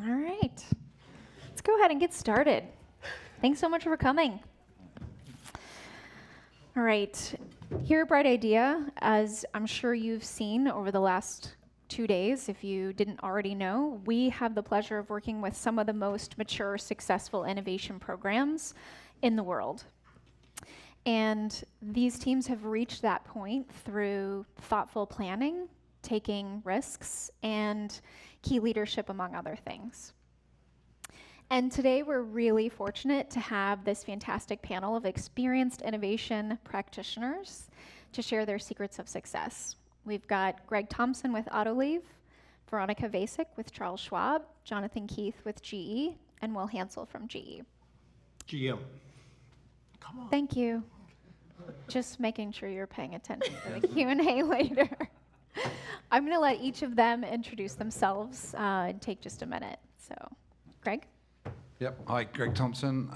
All right. Let's go ahead and get started. Thanks so much for coming. All right. Here at Bright Idea, as I'm sure you've seen over the last 2 days, if you didn't already know, we have the pleasure of working with some of the most mature, successful innovation programs in the world. And these teams have reached that point through thoughtful planning, taking risks, and key leadership, among other things. And today we're really fortunate to have this fantastic panel of experienced innovation practitioners to share their secrets of success. We've got Greg Thompson with Autoliv, Veronica Vasek with Charles Schwab, Jonathan Keith with GE, and Will Hansel from GE. GM. Come on. Thank you. Just making sure you're paying attention for the Q&A later. I'm going to let each of them introduce themselves and take just a minute. So, Greg? Yep. Hi, Greg Thompson.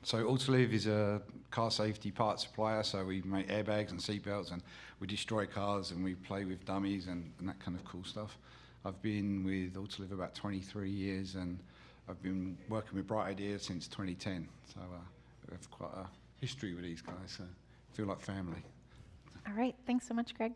So Autoliv is a car safety parts supplier. So we make airbags and seatbelts, and we destroy cars, and we play with dummies and that kind of cool stuff. I've been with Autoliv about 23 years, and I've been working with Bright Ideas since 2010. So I have quite a history with these guys. So I feel like family. All right. Thanks so much, Greg.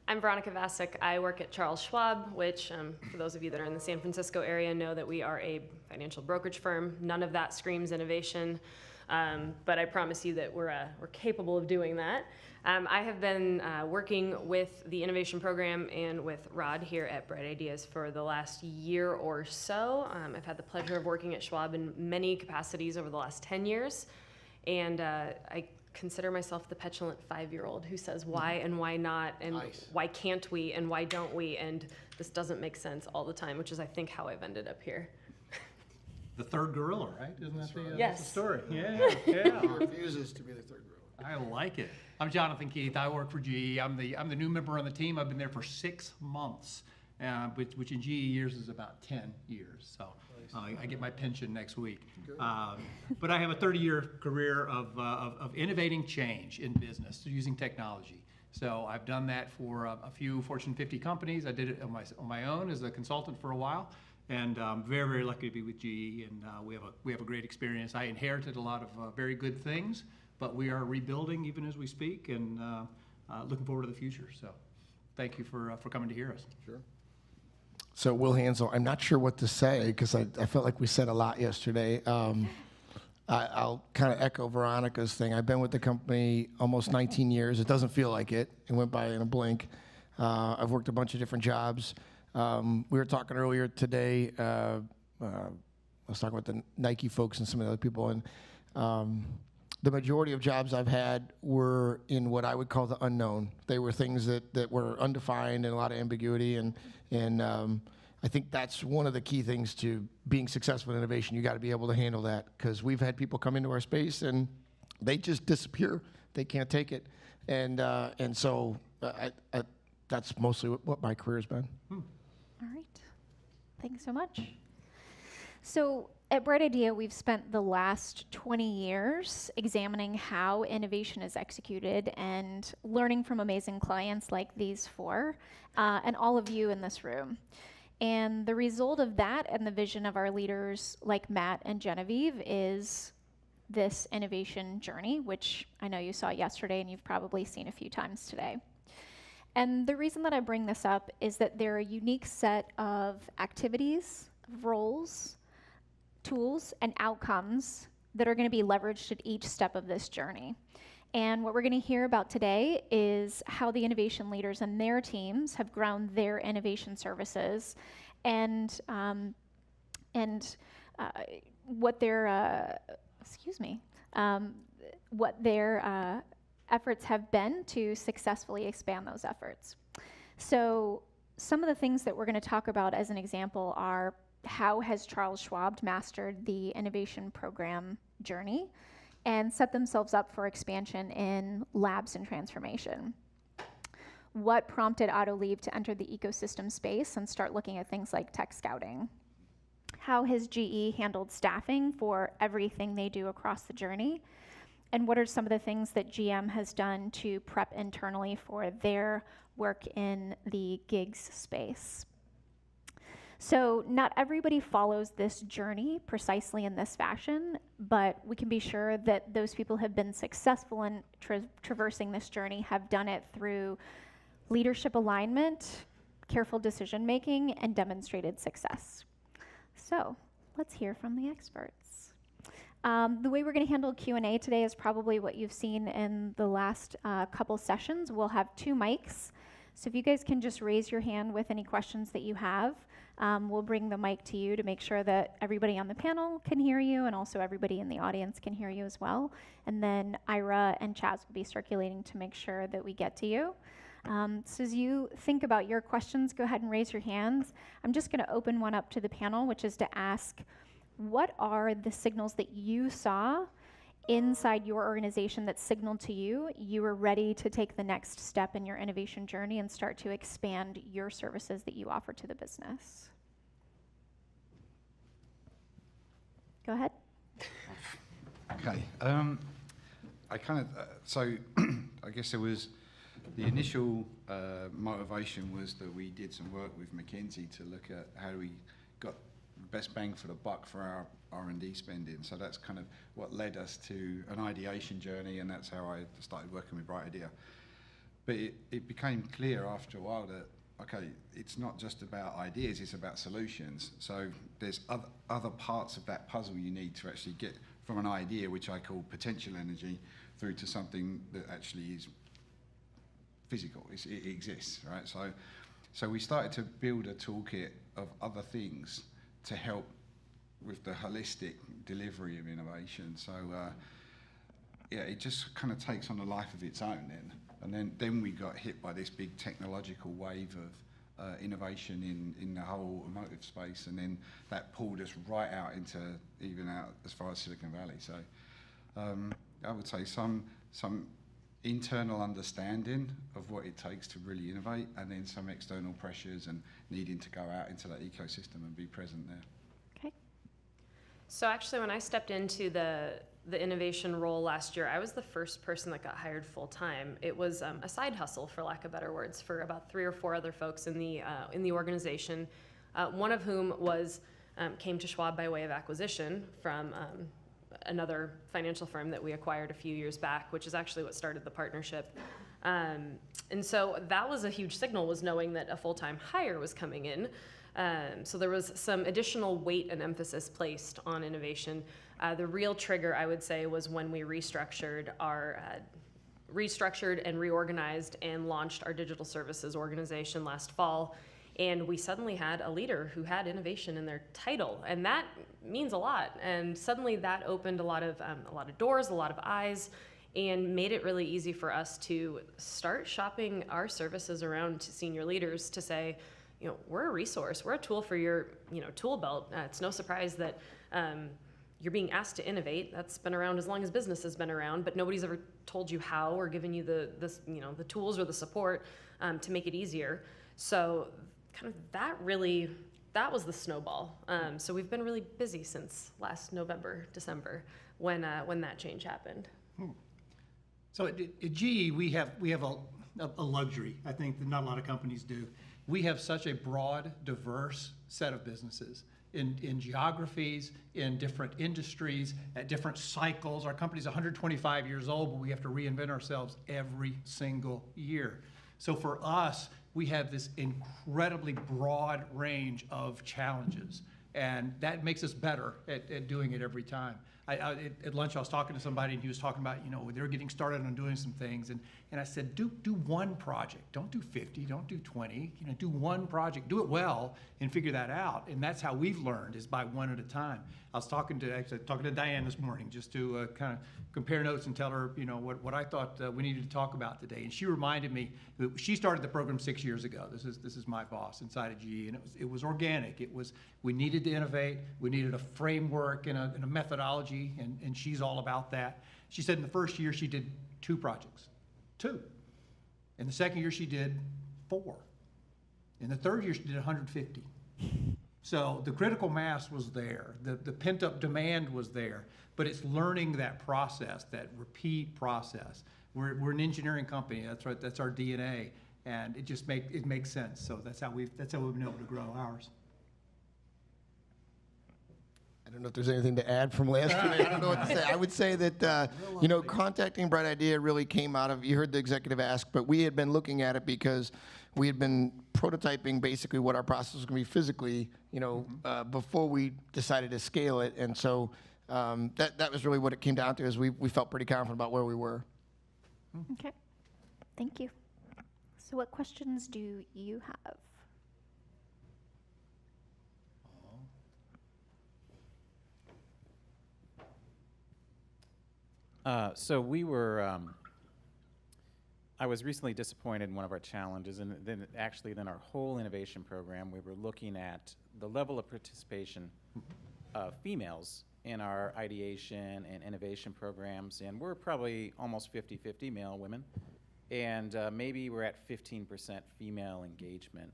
I'm Veronica Vasek. I work at Charles Schwab, which, for those of you that are in the San Francisco area, know that we are a financial brokerage firm. None of that screams innovation, but I promise you that we're capable of doing that. I have been working with the innovation program and with Rod here at Bright Ideas for the last year or so. I've had the pleasure of working at Schwab in many capacities over the last 10 years, and I consider myself the petulant 5-year-old who says why and why not, and Nice. why can't we and why don't we, and this doesn't make sense all the time, which is I think how I've ended up here. The third gorilla, right? Isn't that the, Yes. that's the story? Yeah, yeah. He refuses to be the third gorilla. I like it. I'm Jonathan Keith. I work for GE. I'm the new member on the team. I've been there for 6 months, which in GE years is about 10 years. So I get my pension next week. But I have a 30-year career of innovating change in business using technology. So I've done that for a few Fortune 50 companies. I did it on my own as a consultant for a while, and I'm very, very lucky to be with GE. And we have a great experience. I inherited a lot of very good things, but we are rebuilding even as we speak, and looking forward to the future. So thank you for coming to hear us. Sure. So Will Hansel, I'm not sure what to say because I felt like we said a lot yesterday. I'll kind of echo Veronica's thing. I've been with the company almost 19 years. It doesn't feel like it. It went by in a blink. I've worked a bunch of different jobs. We were talking earlier today. I was talking with the Nike folks and some of the other people, and the majority of jobs I've had were in what I would call the unknown. They were things that were undefined and a lot of ambiguity, and I think that's one of the key things to being successful in innovation. You got to be able to handle that, because we've had people come into our space and they just disappear. They can't take it, and so that's mostly what my career has been. All right. Thanks so much. So at Bright Idea, we've spent the last 20 years examining how innovation is executed and learning from amazing clients like these four, and all of you in this room. And the result of that and the vision of our leaders like Matt and Genevieve is this innovation journey, which I know you saw yesterday and you've probably seen a few times today. And the reason that I bring this up is that they're a unique set of activities, roles, tools, and outcomes that are going to be leveraged at each step of this journey. And what we're going to hear about today is how the innovation leaders and their teams have grown their innovation services, and what their efforts have been to successfully expand those efforts. So some of the things that we're going to talk about as an example are: how has Charles Schwab mastered the innovation program journey and set themselves up for expansion in labs and transformation? What prompted Autoliv to enter the ecosystem space and start looking at things like tech scouting? How has GE handled staffing for everything they do across the journey? And what are some of the things that GM has done to prep internally for their work in the gigs space? So not everybody follows this journey precisely in this fashion, but we can be sure that those people have been successful in traversing this journey have done it through leadership alignment, careful decision making, and demonstrated success. So let's hear from the experts. The way we're going to handle Q&A today is probably what you've seen in the last couple sessions. We'll have 2 mics. So if you guys can just raise your hand with any questions that you have, we'll bring the mic to you to make sure that everybody on the panel can hear you and also everybody in the audience can hear you as well. And then Ira and Chaz will be circulating to make sure that we get to you. So as you think about your questions, go ahead and raise your hands. I'm just going to open one up to the panel, which is to ask, what are the signals that you saw inside your organization that signaled to you you were ready to take the next step in your innovation journey and start to expand your services that you offer to the business? Go ahead. Okay. I kind of, so I guess there was, the initial motivation was that we did some work with McKinsey to look at how we got best bang for the buck for our R&D spending. So that's kind of what led us to an ideation journey, and that's how I started working with Bright Idea. But it became clear after a while that, okay, it's not just about ideas, it's about solutions. So there's other parts of that puzzle you need to actually get from an idea, which I call potential energy, through to something that actually is physical, it exists, right? So we started to build a toolkit of other things to help with the holistic delivery of innovation. So yeah, it just kind of takes on a life of its own then. And then we got hit by this big technological wave of innovation in the whole automotive space, and then that pulled us right out into, even out as far as Silicon Valley. So I would say some internal understanding of what it takes to really innovate, and then some external pressures and needing to go out into that ecosystem and be present there. Okay. So actually, when I stepped into the innovation role last year, I was the first person that got hired full time. It was a side hustle, for lack of better words, for about 3 or 4 other folks in the organization. One of whom came to Schwab by way of acquisition from another financial firm that we acquired a few years back, which is actually what started the partnership. And so that was a huge signal, was knowing that a full-time hire was coming in. So there was some additional weight and emphasis placed on innovation. The real trigger, I would say, was when we restructured and reorganized and launched our digital services organization last fall. And we suddenly had a leader who had innovation in their title, and that means a lot. And suddenly that opened a lot of doors, a lot of eyes, and made it really easy for us to start shopping our services around to senior leaders to say, we're a resource, we're a tool for your, tool belt. It's no surprise that you're being asked to innovate. That's been around as long as business has been around, but nobody's ever told you how or given you the tools or the support to make it easier. So kind of that was the snowball. So we've been really busy since last November, December, when that change happened. So at GE, we have a luxury, I think, that not a lot of companies do. We have such a broad, diverse set of businesses in geographies, in different industries, at different cycles. Our company's 125 years old, but we have to reinvent ourselves every single year. So for us, we have this incredibly broad range of challenges, and that makes us better at doing it every time. At lunch, I was talking to somebody, and he was talking about, they were getting started on doing some things, and I said, do one project. Don't do 50, don't do 20, do one project, do it well, and figure that out. And that's how we've learned, is by one at a time. I was talking to Diane this morning, just to kind of compare notes and tell her, what I thought we needed to talk about today. And she reminded me that she started the program 6 years ago. This is my boss inside of GE, and it was organic. We needed to innovate. We needed a framework and a methodology, and she's all about that. She said in the first year she did 2 projects. 2. In the second year she did 4. In the third year she did 150. So the critical mass was there. The pent-up demand was there. But it's learning that process, that repeat process. We're an engineering company. That's right. That's our DNA, and it makes sense. So that's how we've been able to grow ours. I don't know if there's anything to add from last year. I don't know what to say. I would say that, contacting Bright Idea really came out of, you heard the executive ask, but we had been looking at it because we had been prototyping basically what our process was going to be physically, before we decided to scale it. And so that was really what it came down to, is we felt pretty confident about where we were. Okay, thank you. So what questions do you have? So we were, I was recently disappointed in one of our challenges, and then our whole innovation program, we were looking at the level of participation of females in our ideation and innovation programs, and we're probably almost 50-50 male, women, and maybe we're at 15% female engagement.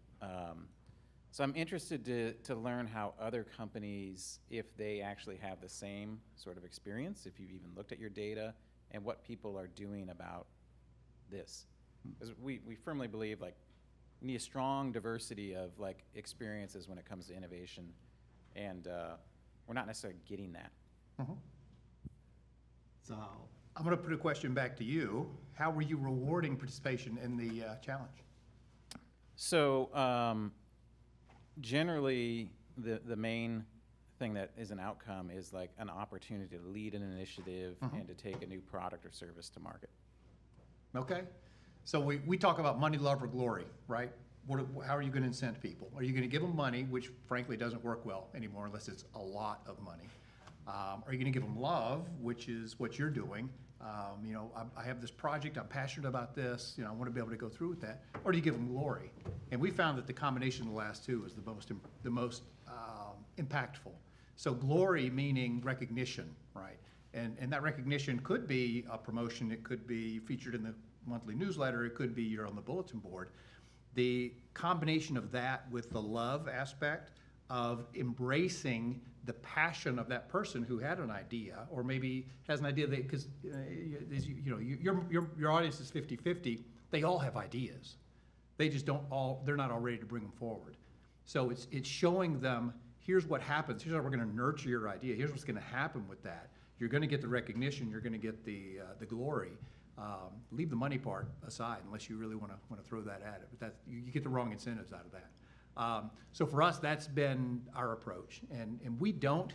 So I'm interested to learn how other companies, if they actually have the same sort of experience, if you've even looked at your data, and what people are doing about this. Because we firmly believe we need a strong diversity of experiences when it comes to innovation, and we're not necessarily getting that. So I'm going to put a question back to you. How were you rewarding participation in the challenge? So generally, the main thing that is an outcome is an opportunity to lead an initiative and to take a new product or service to market. Okay. So we talk about money, love, or glory, right? How are you going to incent people? Are you going to give them money, which frankly doesn't work well anymore unless it's a lot of money? Are you going to give them love, which is what you're doing? I have this project, I'm passionate about this, I want to be able to go through with that. Or do you give them glory? And we found that the combination of the last two is the most impactful. So glory meaning recognition, right? And that recognition could be a promotion, it could be featured in the monthly newsletter, it could be you're on the bulletin board. The combination of that with the love aspect of embracing the passion of that person who had an idea, or maybe has an idea that, because your audience is 50-50, they all have ideas. They just they're not all ready to bring them forward. So it's showing them, here's what happens, here's how we're going to nurture your idea, here's what's going to happen with that. You're going to get the recognition, you're going to get the glory. Leave the money part aside unless you really want to throw that at it. But you get the wrong incentives out of that. So for us, that's been our approach. And we don't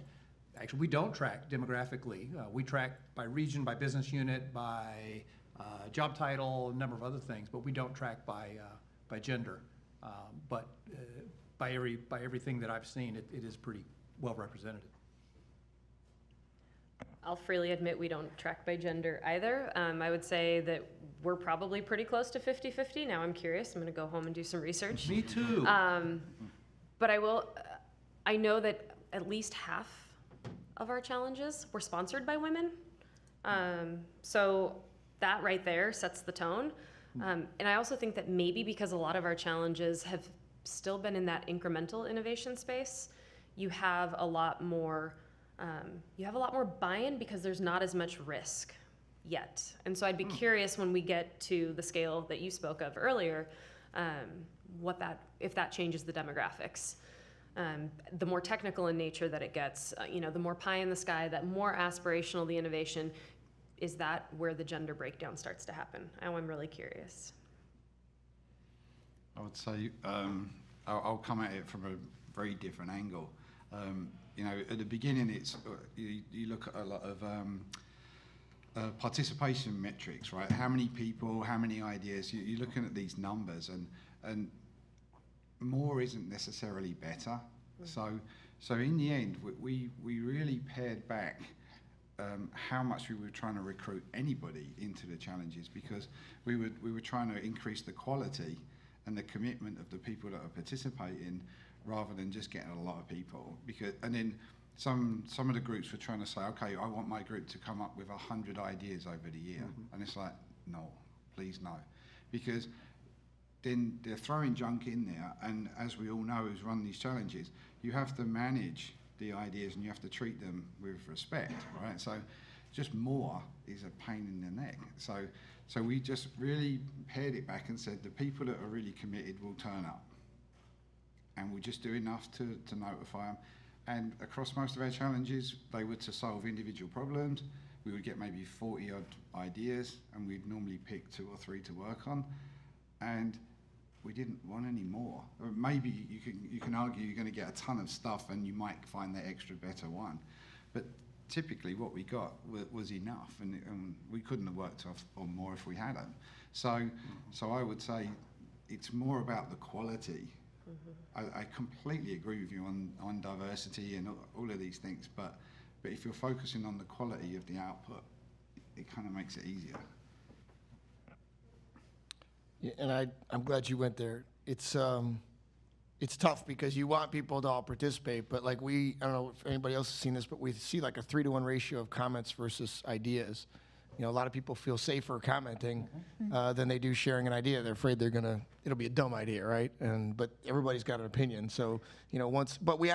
track demographically. We track by region, by business unit, by job title, a number of other things, but we don't track by gender. But by everything that I've seen, it is pretty well represented. I'll freely admit we don't track by gender either. I would say that we're probably pretty close to 50-50. Now I'm curious. I'm going to go home and do some research. Me too. But I know that at least half of our challenges were sponsored by women. So that right there sets the tone. And I also think that maybe because a lot of our challenges have still been in that incremental innovation space, you have a lot more buy-in because there's not as much risk yet. And so I'd be curious when we get to the scale that you spoke of earlier, if that changes the demographics. The more technical in nature that it gets, the more pie in the sky, that more aspirational the innovation, is that where the gender breakdown starts to happen? I'm really curious. I would say I'll come at it from a very different angle. At the beginning, it's you look at a lot of participation metrics, right? How many people, how many ideas? You're looking at these numbers, and more isn't necessarily better. So in the end, we really pared back how much we were trying to recruit anybody into the challenges, because we were trying to increase the quality and the commitment of the people that are participating, rather than just getting a lot of people. And then some of the groups were trying to say, okay, I want my group to come up with 100 ideas over the year. And it's like, no, please no. Because then they're throwing junk in there, and as we all know who's run these challenges, you have to manage the ideas and you have to treat them with respect, right? So just more is a pain in the neck. So we just really pared it back and said the people that are really committed will turn up. And we'll just do enough to notify them. And across most of our challenges, they were to solve individual problems. We would get maybe 40 odd ideas, and we'd normally pick 2 or 3 to work on. And we didn't want any more. Or maybe you can argue you're going to get a ton of stuff, and you might find that extra better one. But typically, what we got was enough, and we couldn't have worked on more if we had them. So I would say it's more about the quality. I completely agree with you on diversity and all of these things, but if you're focusing on the quality of the output, it kind of makes it easier. Yeah, and I'm glad you went there. It's tough because you want people to all participate, but like I don't know if anybody else has seen this, but we see like a 3-to-1 ratio of comments versus ideas. You know, a lot of people feel safer commenting than they do sharing an idea. They're afraid it'll be a dumb idea, right? But everybody's got an opinion. So, you know, but we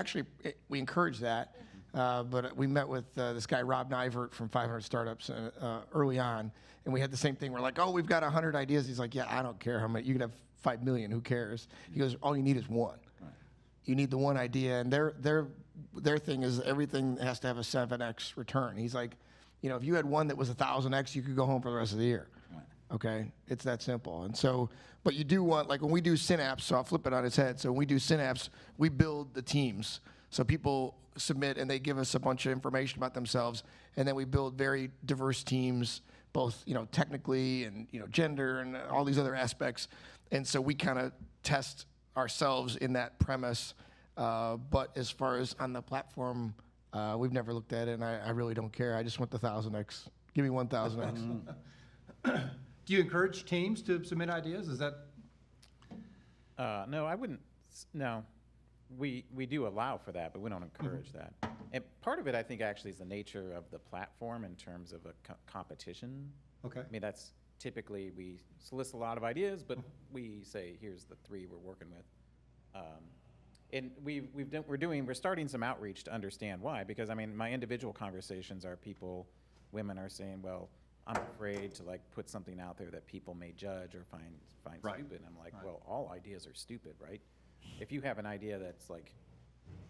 encourage that. But we met with this guy, Rob Nivert from 500 Startups early on, and we had the same thing. We're like, oh, we've got 100 ideas. He's like, yeah, I don't care how many. You could have 5 million. Who cares? He goes, all you need is one. Right. You need the one idea. And their thing is everything has to have a 7x return. He's like, you know, if you had one that was 1,000x, you could go home for the rest of the year. Right. Okay? It's that simple. And so, but you do want, like when we do Synapse, so I'll flip it on its head. So when we do Synapse, we build the teams. So people submit and they give us a bunch of information about themselves, and then we build very diverse teams, both, you know, technically and, you know, gender and all these other aspects. And so we kind of test ourselves in that premise. But as far as on the platform, we've never looked at it, and I really don't care. I just want the 1,000x. Give me 1,000x. Do you encourage teams to submit ideas? Is that? No, I wouldn't. No, we do allow for that, but we don't encourage that. And part of it, I think, actually is the nature of the platform in terms of a competition. Okay. I mean, that's typically we solicit a lot of ideas, but we say, here's the 3 we're working with. And we're starting some outreach to understand why, because I mean, my individual conversations are women are saying, well, I'm afraid to like put something out there that people may judge or find Right. stupid. And I'm like, Right. well, all ideas are stupid, right? If you have an idea that's like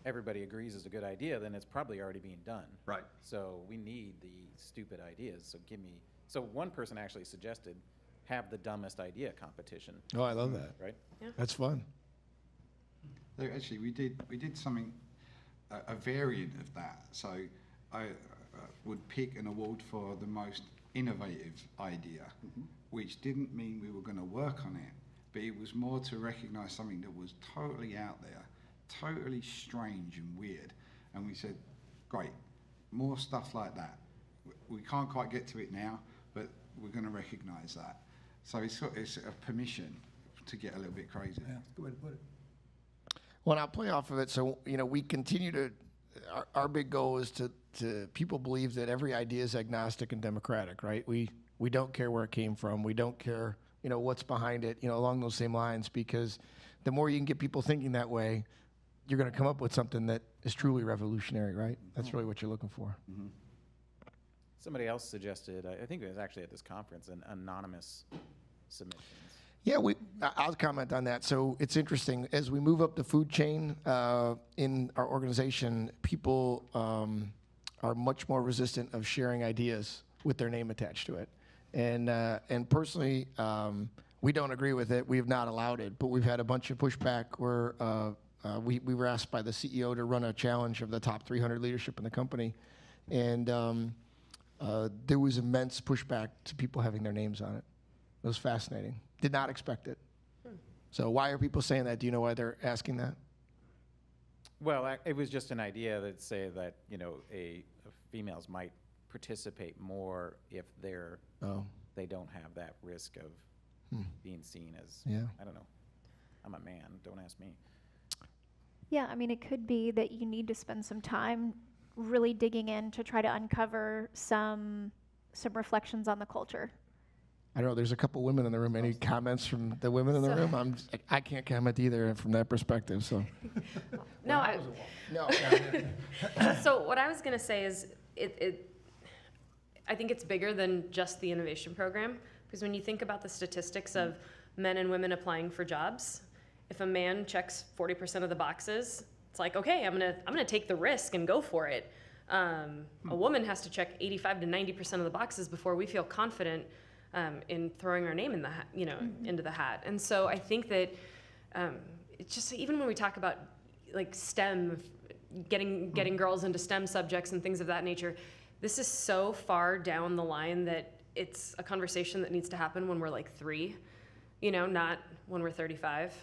everybody agrees is a good idea, then it's probably already being done. Right. So we need the stupid ideas. So one person actually suggested have the dumbest idea competition, Oh, I love that. right? That's fun. So actually, we did something, a variant of that. So I would pick an award for the most innovative idea, which didn't mean we were going to work on it, but it was more to recognize something that was totally out there, totally strange and weird. And we said, great, more stuff like that. We can't quite get to it now, but we're going to recognize that. So it's a permission to get a little bit crazy. Yeah, that's a good way to put it. Well, I'll play off of it. So, you know, we continue to, our big goal is to people believe that every idea is agnostic and democratic, right? We don't care where it came from. We don't care, you know, what's behind it, you know, along those same lines, because the more you can get people thinking that way, you're going to come up with something that is truly revolutionary, right? That's really what you're looking for. Mm-hmm. Somebody else suggested, I think it was actually at this conference, an anonymous submissions. Yeah, I'll comment on that. So it's interesting. As we move up the food chain in our organization, people are much more resistant of sharing ideas with their name attached to it. And personally, we don't agree with it. We have not allowed it, but we've had a bunch of pushback where we were asked by the CEO to run a challenge of the top 300 leadership in the company. And there was immense pushback to people having their names on it. It was fascinating. Did not expect it. So why are people saying that? Do you know why they're asking that? Well, it was just an idea that say that, you know, females might participate more if they don't have that risk of being seen as, I don't know, I'm a man, don't ask me. Yeah, I mean, it could be that you need to spend some time really digging in to try to uncover some reflections on the culture. I don't know. There's a couple women in the room. Any comments from the women in the room? I can't comment either from that perspective. So. No, No. So what I was going to say is I think it's bigger than just the innovation program, because when you think about the statistics of men and women applying for jobs, if a man checks 40% of the boxes, it's like, okay, I'm gonna take the risk and go for it. A woman has to check 85 to 90% of the boxes before we feel confident in throwing our name in the hat, into the hat. And so I think that it's just, even when we talk about like STEM, getting girls into STEM subjects and things of that nature, this is so far down the line that it's a conversation that needs to happen when we're like 3, not when we're 35.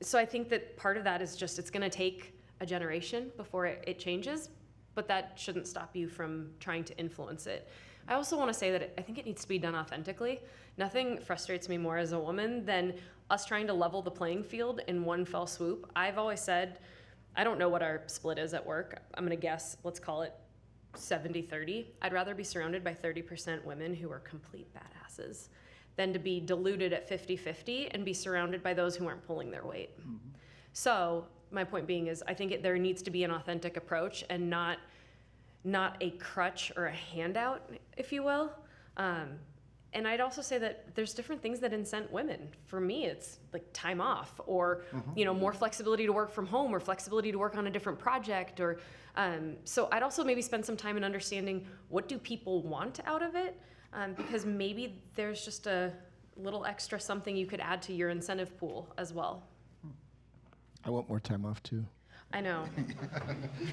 So I think that part of that is just, it's gonna take a generation before it changes, but that shouldn't stop you from trying to influence it. I also wanna say that I think it needs to be done authentically. Nothing frustrates me more as a woman than us trying to level the playing field in one fell swoop. I've always said, I don't know what our split is at work. I'm gonna guess, let's call it 70-30. I'd rather be surrounded by 30% women who are complete badasses than to be diluted at 50-50 and be surrounded by those who aren't pulling their weight. So my point being is, I think there needs to be an authentic approach and not a crutch or a handout, if you will. And I'd also say that there's different things that incent women. For me, it's like time off, or more flexibility to work from home, or flexibility to work on a different project, or so I'd also maybe spend some time in understanding, what do people want out of it, because maybe there's just a little extra something you could add to your incentive pool as well. I want more time off too. I know.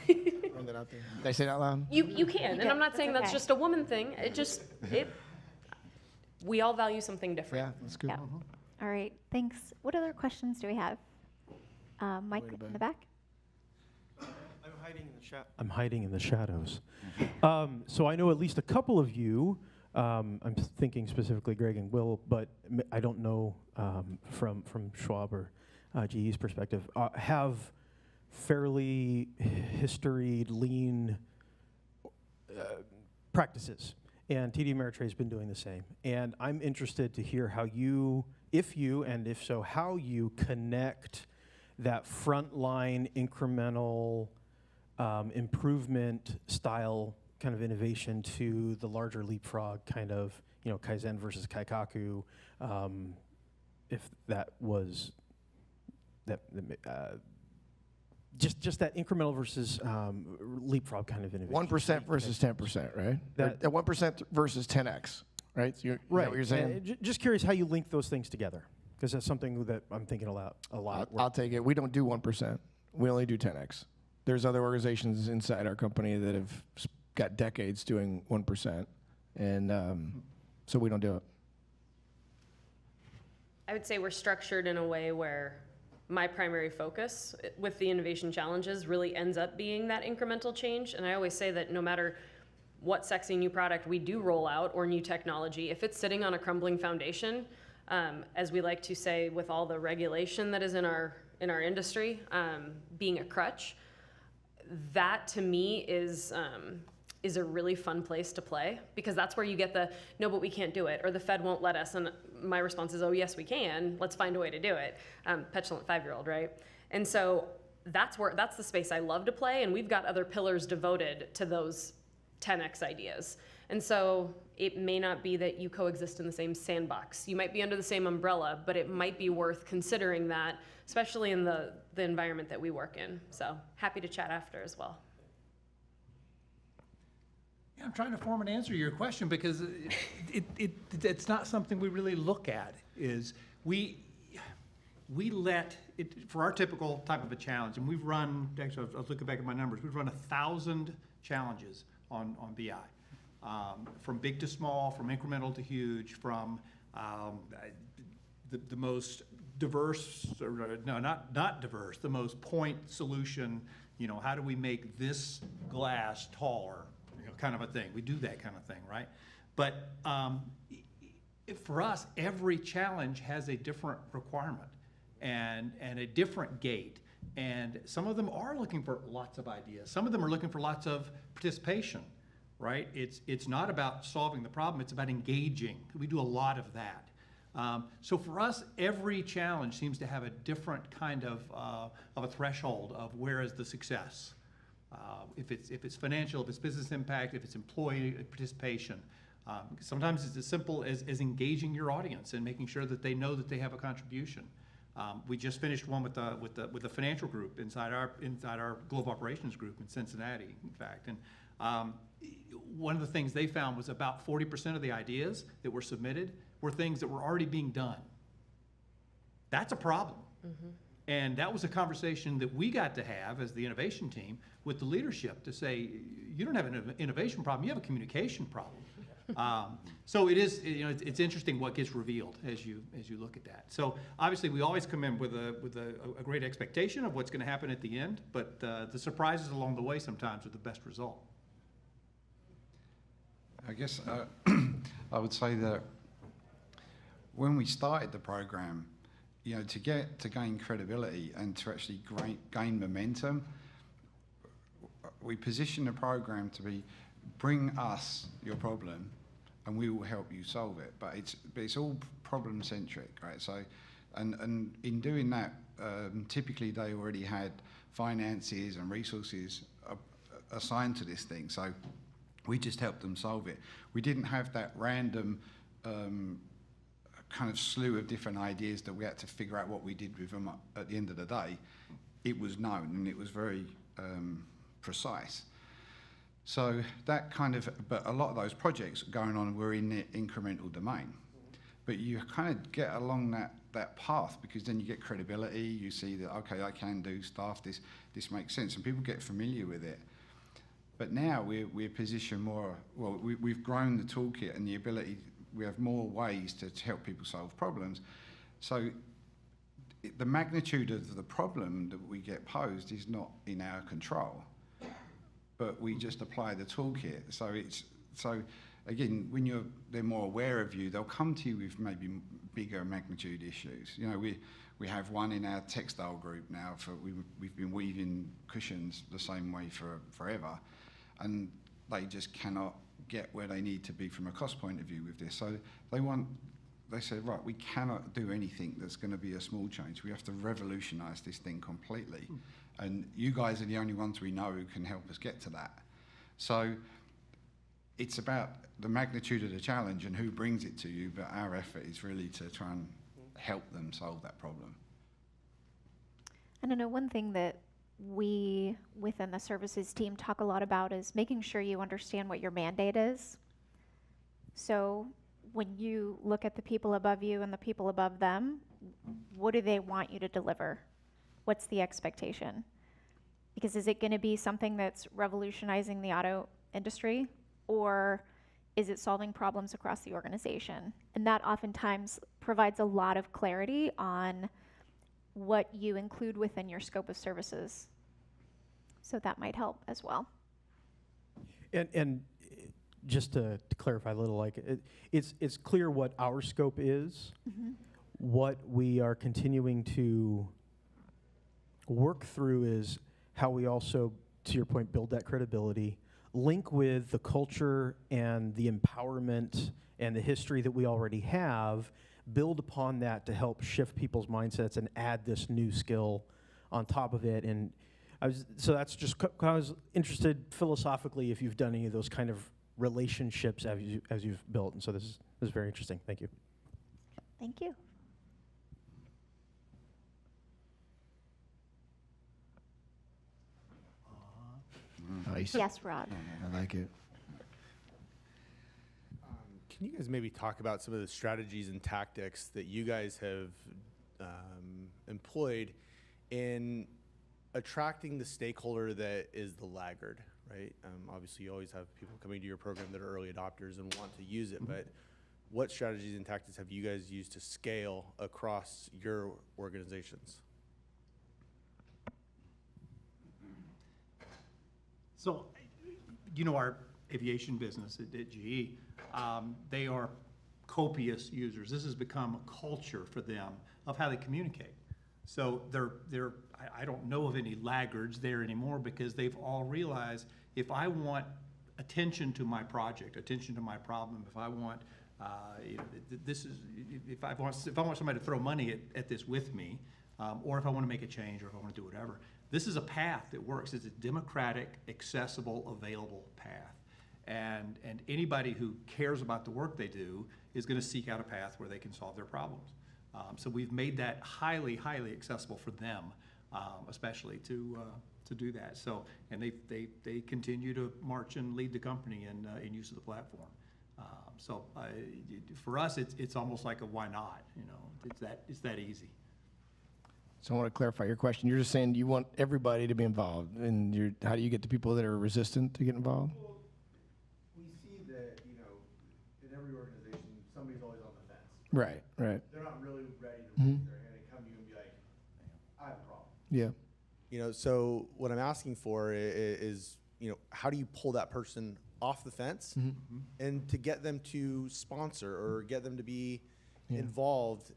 Throwing that out there. Did I say that out loud? You can, and I'm not saying that's okay. just a woman thing. We all value something different. Yeah, that's good. Yeah. All right, thanks. What other questions do we have? Mike in the back. I'm hiding in the shadows. So I know at least a couple of you, I'm thinking specifically Greg and Will, but I don't know from Schwab or GE's perspective, have fairly historied lean practices. And TD Ameritrade's been doing the same. And I'm interested to hear how if so, how you connect that frontline incremental improvement style kind of innovation to the larger leapfrog kind of, Kaizen versus Kaikaku, if that was just that incremental versus leapfrog kind of innovation. 1% versus 10%, right? That- 1% versus 10x, right? So is that what you're saying? Just curious how you link those things together, because that's something that I'm thinking a lot. I'll take it. We don't do 1%. We only do 10x. There's other organizations inside our company that have got decades doing 1%, and so we don't do it. I would say we're structured in a way where my primary focus with the innovation challenges really ends up being that incremental change. And I always say that no matter what sexy new product we do roll out or new technology, if it's sitting on a crumbling foundation, as we like to say with all the regulation that is in our industry, being a crutch, that to me is a really fun place to play, because that's where you get the, no, but we can't do it, or the Fed won't let us. And my response is, oh, yes, we can. Let's find a way to do it. Petulant 5-year-old, right? And so that's the space I love to play. And we've got other pillars devoted to those 10x ideas. And so it may not be that you coexist in the same sandbox. You might be under the same umbrella, but it might be worth considering that, especially in the environment that we work in. So happy to chat after as well. Yeah, I'm trying to form an answer to your question, because it's not something we really look at. Is we let it, for our typical type of a challenge, and we've run, actually I was looking back at my numbers, we've run 1,000 challenges on BI, from big to small, from incremental to huge, from the most diverse, or no, not diverse, the most point solution, how do we make this glass taller, kind of a thing. We do that kind of thing, right? But for us, every challenge has a different requirement and a different gate. And some of them are looking for lots of ideas. Some of them are looking for lots of participation, right? It's not about solving the problem, it's about engaging. We do a lot of that. So for us, every challenge seems to have a different kind of a threshold of where is the success. If it's financial, if it's business impact, if it's employee participation. Sometimes it's as simple as engaging your audience and making sure that they know that they have a contribution. We just finished one with the financial group inside our global operations group in Cincinnati, in fact. And one of the things they found was about 40% of the ideas that were submitted were things that were already being done. That's a problem. And that was a conversation that we got to have as the innovation team with the leadership to say, you don't have an innovation problem, you have a communication problem. So it is, it's interesting what gets revealed as you look at that. So obviously we always come in with a great expectation of what's going to happen at the end, but the surprises along the way sometimes are the best result. I guess I would say that when we started the program, to gain credibility and to actually gain momentum, we positioned the program to be, bring us your problem and we will help you solve it. But it's all problem centric, right? So, and in doing that, typically they already had finances and resources assigned to this thing. So we just helped them solve it. We didn't have that random kind of slew of different ideas that we had to figure out what we did with them at the end of the day. It was known and it was very precise. So that kind of, but a lot of those projects going on were in the incremental domain. But you kind of get along that path because then you get credibility, you see that, okay, I can do stuff, this makes sense, and people get familiar with it. But now we're positioned more, well, we've grown the toolkit and the ability, we have more ways to help people solve problems. So the magnitude of the problem that we get posed is not in our control, but we just apply the toolkit. So again, when they're more aware of you, they'll come to you with maybe bigger magnitude issues. We have one in our textile group now we've been weaving cushions the same way forever, and they just cannot get where they need to be from a cost point of view with this. So they said, right, we cannot do anything that's going to be a small change. We have to revolutionize this thing completely. And you guys are the only ones we know who can help us get to that. So it's about the magnitude of the challenge and who brings it to you, but our effort is really to try and help them solve that problem. And I know one thing that we within the services team talk a lot about is making sure you understand what your mandate is. So when you look at the people above you and the people above them, what do they want you to deliver? What's the expectation? Because is it going to be something that's revolutionizing the auto industry, or is it solving problems across the organization? And that oftentimes provides a lot of clarity on what you include within your scope of services. So that might help as well. And just to clarify a little, it's clear what our scope is, what we are continuing to work through is how we also, to your point, build that credibility, link with the culture and the empowerment and the history that we already have, build upon that to help shift people's mindsets and add this new skill on top of it. And so that's just, I was interested philosophically if you've done any of those kind of relationships as you've built. And so this is very interesting. Thank you. Thank you. Nice. Yes, Rod. I like it. Can you guys maybe talk about some of the strategies and tactics that you guys have employed in attracting the stakeholder that is the laggard, right? Obviously, you always have people coming to your program that are early adopters and want to use it, but what strategies and tactics have you guys used to scale across your organizations? So, our aviation business at GE, they are copious users. This has become a culture for them of how they communicate. So I don't know of any laggards there anymore because they've all realized if I want attention to my project, attention to my problem, if I want, if I want somebody to throw money at this with me, or if I want to make a change, or if I want to do whatever, this is a path that works. It's a democratic, accessible, available path. And anybody who cares about the work they do is going to seek out a path where they can solve their problems. So we've made that highly, highly accessible for them, especially to do that. So, and they continue to march and lead the company in use of the platform. So for us, it's almost like a why not, you know, it's that easy. So I want to clarify your question. You're just saying you want everybody to be involved, and how do you get the people that are resistant to get involved? Well, we see that, you know, in every organization, somebody's always on the fence. Right, right. They're not really ready to raise their hand and come to you and be like, I have a problem. Yeah. You know, so what I'm asking for is, you know, how do you pull that person off the fence and to get them to sponsor or get them to be involved,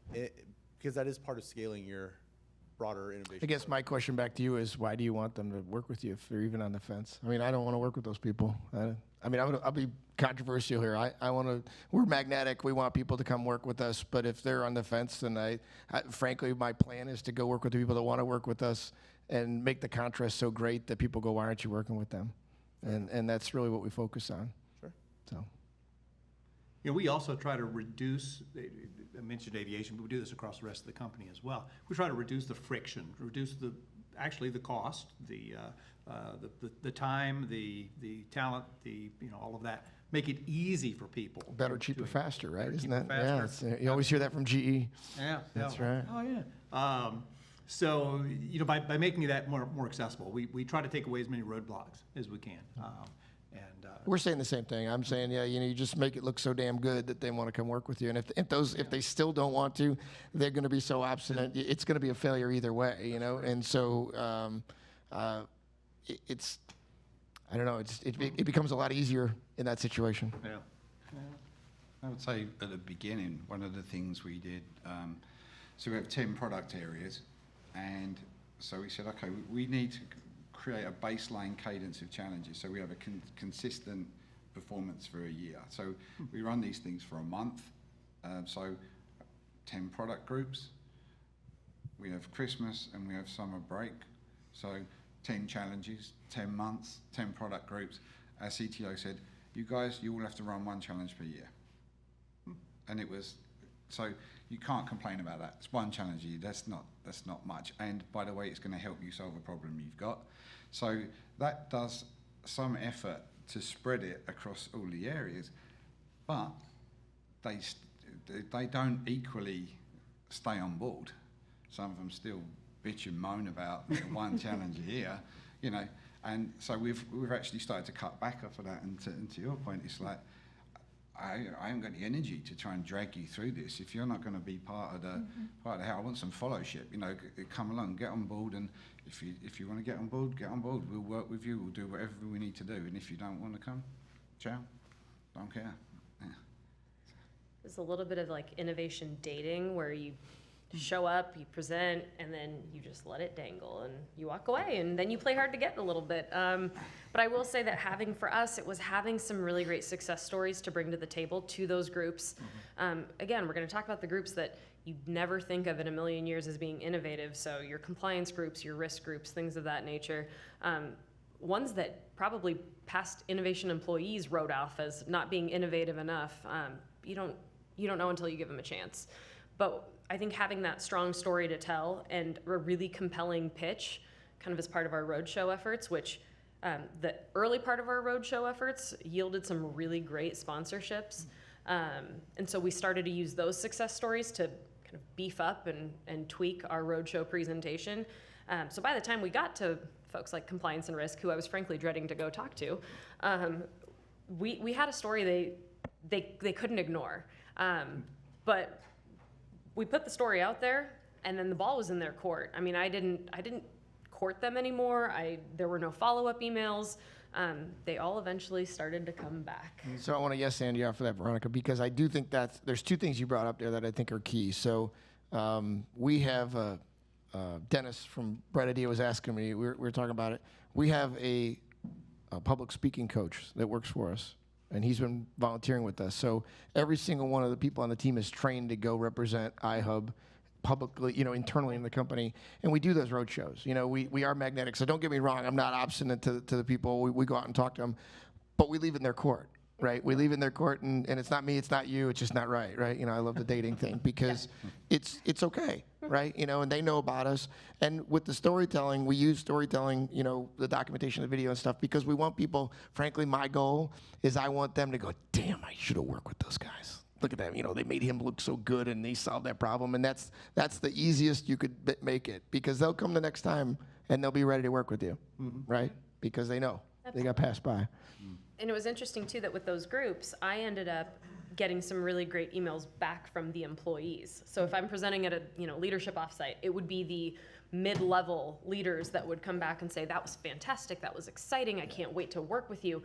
because that is part of scaling your broader innovation. I guess my question back to you is, why do you want them to work with you if they're even on the fence? I mean, I don't want to work with those people. I'll be controversial here. We're magnetic. We want people to come work with us. But if they're on the fence, then frankly, my plan is to go work with the people that want to work with us and make the contrast so great that people go, why aren't you working with them? And that's really what we focus on. Sure. So. You know, we also try to reduce, I mentioned aviation, but we do this across the rest of the company as well. We try to reduce the friction, reduce the cost, the time, the talent, all of that. Make it easy for people. Better, cheaper, faster, right? Better, Isn't cheaper, that? faster. Yeah, you always hear that from GE. Yeah. That's yeah. right. Oh, yeah. So, you know, by making that more accessible, we try to take away as many roadblocks as we can. We're saying the same thing. I'm saying, you just make it look so damn good that they want to come work with you. And if they still don't want to, they're going to be so obstinate. It's going to be a failure either way, you know. And so I don't know. It becomes a lot easier in that situation. Yeah. I would say at the beginning, one of the things we did, so we have 10 product areas, and so we said, okay, we need to create a baseline cadence of challenges so we have a consistent performance for a year. So we run these things for a month, so 10 product groups. We have Christmas and we have summer break, so 10 challenges, 10 months, 10 product groups. Our CTO said, you guys, you all have to run one challenge per year. And it was, so you can't complain about that. It's one challenge a year, that's not much. And by the way, it's going to help you solve a problem you've got. So that does some effort to spread it across all the areas, but they don't equally stay on board. Some of them still bitch and moan about one challenge a year, you know. And so we've actually started to cut back off of that. And to your point, it's like, I haven't got the energy to try and drag you through this. If you're not going to be part of the how, I want some fellowship. You know, come along, get on board, and if you want to get on board, get on board. We'll work with you. We'll do whatever we need to do. And if you don't want to come, ciao, don't care. Yeah. There's a little bit of like innovation dating where you show up, you present, and then you just let it dangle and you walk away, and then you play hard to get a little bit. But I will say that for us, it was having some really great success stories to bring to the table to those groups. Again, we're going to talk about the groups that you'd never think of in a million years as being innovative. So your compliance groups, your risk groups, things of that nature. Ones that probably past innovation employees wrote off as not being innovative enough. You don't know until you give them a chance. But I think having that strong story to tell and a really compelling pitch kind of as part of our roadshow efforts, which the early part of our roadshow efforts yielded some really great sponsorships. And so we started to use those success stories to kind of beef up and tweak our roadshow presentation. So by the time we got to folks like compliance and risk, who I was frankly dreading to go talk to, we had a story they couldn't ignore. But we put the story out there, and then the ball was in their court. I mean, I didn't court them anymore. There were no follow-up emails. They all eventually started to come back. So I want to yes and you out for that, Veronica, because I do think there's two things you brought up there that I think are key. So we have Dennis from Bright Idea was asking me. We were talking about it. We have a public speaking coach that works for us, and he's been volunteering with us. So every single one of the people on the team is trained to go represent iHub publicly, internally in the company. And we do those road shows. We are magnetic. So don't get me wrong. I'm not obstinate to the people. We go out and talk to them, but we leave it in their court. right? We leave it in their court, and it's not me, it's not you, it's just not right, right? You know, I love the dating thing because it's okay, right? You know, and they know about us. And with the storytelling, we use storytelling, you know, the documentation, the video and stuff, because we want people, frankly, my goal is I want them to go, damn, I should have worked with those guys. Look at them, you know, they made him look so good and they solved that problem. And that's the easiest you could make it, because they'll come the next time and they'll be ready to work with you, right? Because they know they got passed by. And it was interesting too that with those groups, I ended up getting some really great emails back from the employees. So if I'm presenting at a leadership offsite, it would be the mid-level leaders that would come back and say, that was fantastic, that was exciting, I can't wait to work with you.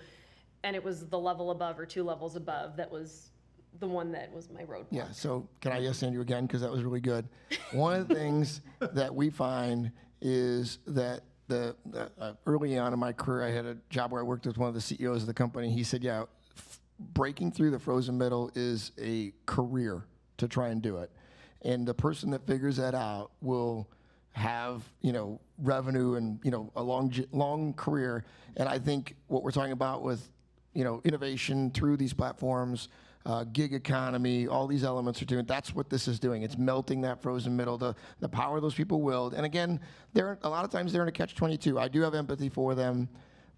And it was the level above or 2 levels above that was the one that was my roadblock. Yeah, so can I yes and you again, because that was really good. One of the things that we find is that early on in my career, I had a job where I worked with one of the CEOs of the company. He said, yeah, breaking through the frozen middle is a career to try and do it. And the person that figures that out will have, you know, revenue and, you know, a long career. And I think what we're talking about with, you know, innovation through these platforms, gig economy, all these elements are doing. That's what this is doing. It's melting that frozen middle. The power those people willed. And again, a lot of times they're in a catch-22. I do have empathy for them,